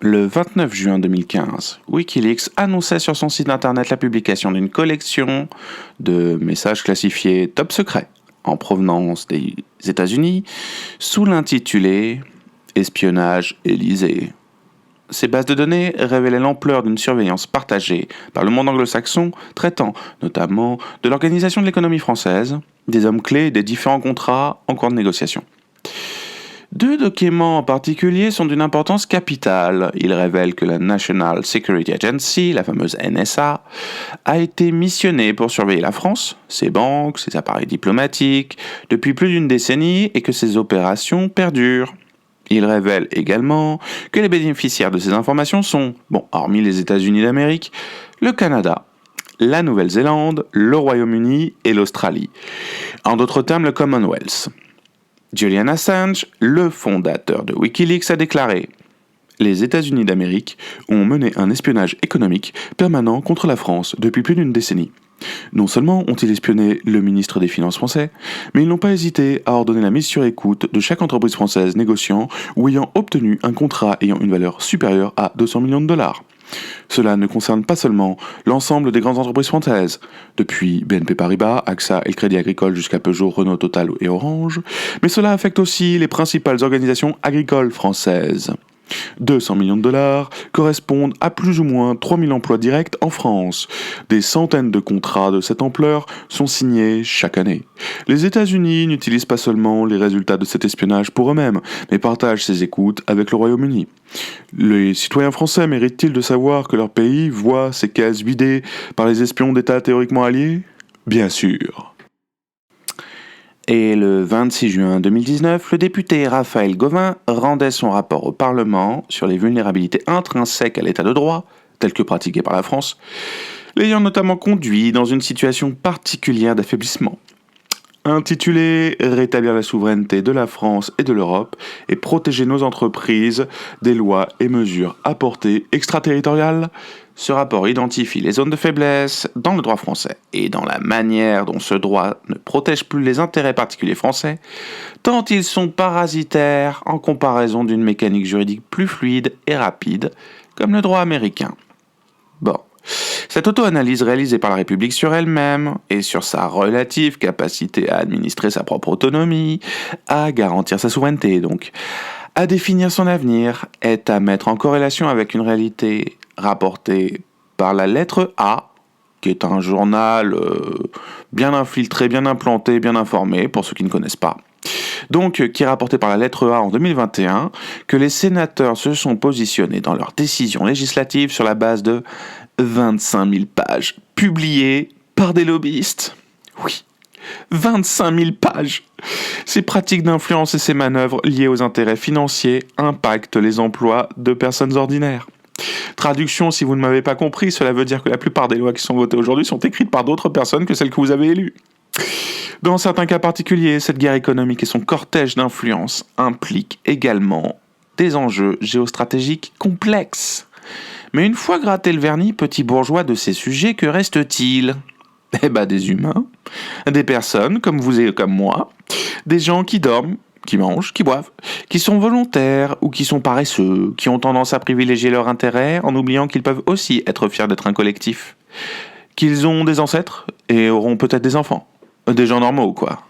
Le 29 juin 2015, Wikileaks annonçait sur son site internet la publication d'une collection de messages classifiés top secret en provenance des États-Unis sous l'intitulé Espionnage Élysée. Ces bases de données révélaient l'ampleur d'une surveillance partagée par le monde anglo-saxon, traitant notamment de l'organisation de l'économie française, des hommes clés et des différents contrats en cours de négociation. Deux documents en particulier sont d'une importance capitale. Ils révèlent que la National Security Agency, la fameuse NSA, a été missionnée pour surveiller la France, ses banques, ses appareils diplomatiques, depuis plus d'une décennie et que ces opérations perdurent. Ils révèlent également que les bénéficiaires de ces informations sont, hormis les États-Unis d'Amérique, le Canada, la Nouvelle-Zélande, le Royaume-Uni et l'Australie. En d'autres termes, le Commonwealth. Julian Assange, le fondateur de Wikileaks, a déclaré « Les États-Unis d'Amérique ont mené un espionnage économique permanent contre la France depuis plus d'une décennie. Non seulement ont-ils espionné le ministre des Finances français, mais ils n'ont pas hésité à ordonner la mise sur écoute de chaque entreprise française négociant ou ayant obtenu un contrat ayant une valeur supérieure à 200 millions de dollars. Cela ne concerne pas seulement l'ensemble des grandes entreprises françaises, depuis BNP Paribas, AXA et le Crédit Agricole jusqu'à Peugeot, Renault, Total et Orange, mais cela affecte aussi les principales organisations agricoles françaises. 200 millions de dollars correspondent à plus ou moins 3000 emplois directs en France. Des centaines de contrats de cette ampleur sont signés chaque année. Les États-Unis n'utilisent pas seulement les résultats de cet espionnage pour eux-mêmes, mais partagent ces écoutes avec le Royaume-Uni. Les citoyens français méritent-ils de savoir que leur pays voit ses caisses vidées par les espions d'États théoriquement alliés ? Bien sûr. Et le 26 juin 2019, le député Raphaël Gauvain rendait son rapport au Parlement sur les vulnérabilités intrinsèques à l'état de droit, telles que pratiquées par la France, l'ayant notamment conduit dans une situation particulière d'affaiblissement. Intitulé « Rétablir la souveraineté de la France et de l'Europe et protéger nos entreprises des lois et mesures apportées extraterritoriales », ce rapport identifie les zones de faiblesse dans le droit français et dans la manière dont ce droit ne protège plus les intérêts particuliers français, tant ils sont parasitaires en comparaison d'une mécanique juridique plus fluide et rapide, comme le droit américain. Cette auto-analyse réalisée par la République sur elle-même et sur sa relative capacité à administrer sa propre autonomie, à garantir sa souveraineté donc, à définir son avenir, est à mettre en corrélation avec une réalité rapportée par la lettre A, qui est un journal bien infiltré, bien implanté, bien informé, pour ceux qui ne connaissent pas. Donc, qui est rapporté par la lettre A en 2021, que les sénateurs se sont positionnés dans leurs décisions législatives sur la base de 25 000 pages publiées par des lobbyistes. Oui, 25 000 pages. Ces pratiques d'influence et ces manœuvres liées aux intérêts financiers impactent les emplois de personnes ordinaires. Traduction, si vous ne m'avez pas compris, cela veut dire que la plupart des lois qui sont votées aujourd'hui sont écrites par d'autres personnes que celles que vous avez élues. Dans certains cas particuliers, cette guerre économique et son cortège d'influence impliquent également des enjeux géostratégiques complexes. Mais une fois gratté le vernis, petit bourgeois, de ces sujets, que reste-t-il ? Des humains, des personnes comme vous et comme moi, des gens qui dorment, qui mangent, qui boivent, qui sont volontaires ou qui sont paresseux, qui ont tendance à privilégier leur intérêt en oubliant qu'ils peuvent aussi être fiers d'être un collectif, qu'ils ont des ancêtres et auront peut-être des enfants. Des gens normaux, quoi.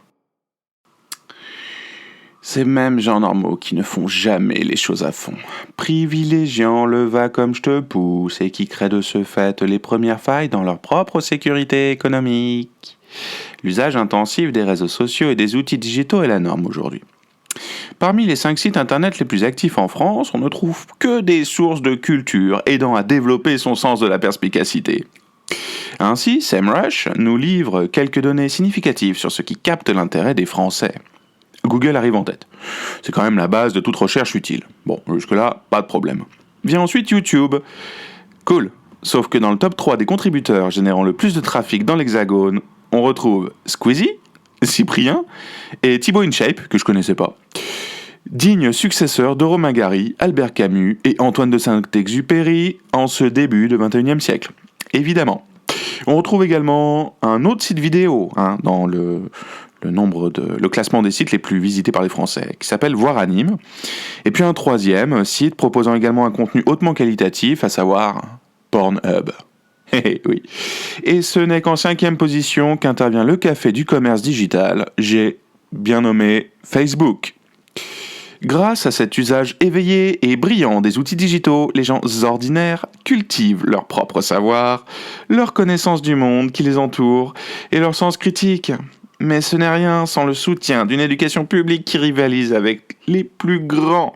Ces mêmes gens normaux qui ne font jamais les choses à fond, privilégiant le va comme je te pousse et qui créent de ce fait les premières failles dans leur propre sécurité économique. L'usage intensif des réseaux sociaux et des outils digitaux est la norme aujourd'hui. Parmi les 5 sites internet les plus actifs en France, on ne trouve que des sources de culture aidant à développer son sens de la perspicacité. Ainsi, SEMrush nous livre quelques données significatives sur ce qui capte l'intérêt des Français. Google arrive en tête. C'est quand même la base de toute recherche utile. Jusque-là, pas de problème. Vient ensuite YouTube. Cool. Sauf que dans le top 3 des contributeurs générant le plus de trafic dans l'Hexagone, on retrouve Squeezie, Cyprien et Thibaut InShape, que je connaissais pas. Digne successeur de Romain Gary, Albert Camus et Antoine de Saint-Exupéry en ce début du XXIe siècle. Évidemment. On retrouve également un autre site vidéo dans le classement des sites les plus visités par les Français, qui s'appelle Voir Anime. Et puis un troisième site proposant également un contenu hautement qualitatif, à savoir Pornhub. Oui. Et ce n'est qu'en 5e position qu'intervient le café du commerce digital, j'ai bien nommé Facebook. Grâce à cet usage éveillé et brillant des outils digitaux, les gens ordinaires cultivent leur propre savoir, leur connaissance du monde qui les entoure et leur sens critique. Mais ce n'est rien sans le soutien d'une éducation publique qui rivalise avec les plus grands.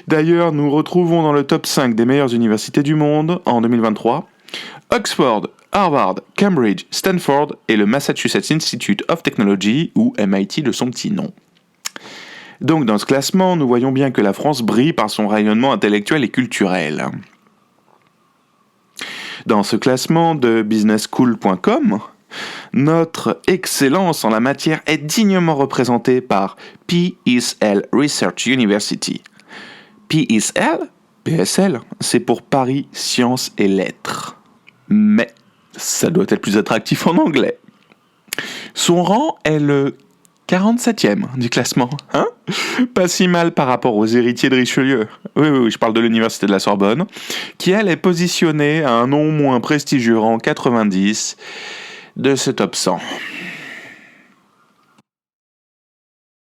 D'ailleurs, nous retrouvons dans le top 5 des meilleures universités du monde en 2023 Oxford, Harvard, Cambridge, Stanford et le Massachusetts Institute of Technology, ou MIT de son petit nom. Donc dans ce classement, nous voyons bien que la France brille par son rayonnement intellectuel et culturel. Dans ce classement de businessschool.com, notre excellence en la matière est dignement représentée par PSL Research University. PSL, c'est pour Paris Sciences et Lettres. Mais ça doit être plus attractif en anglais. Son rang est le 47e du classement, hein ? Pas si mal par rapport aux héritiers de Richelieu. Oui, je parle de l'université de la Sorbonne, qui elle est positionnée à un non moins prestigieux rang 90 de ce top 100.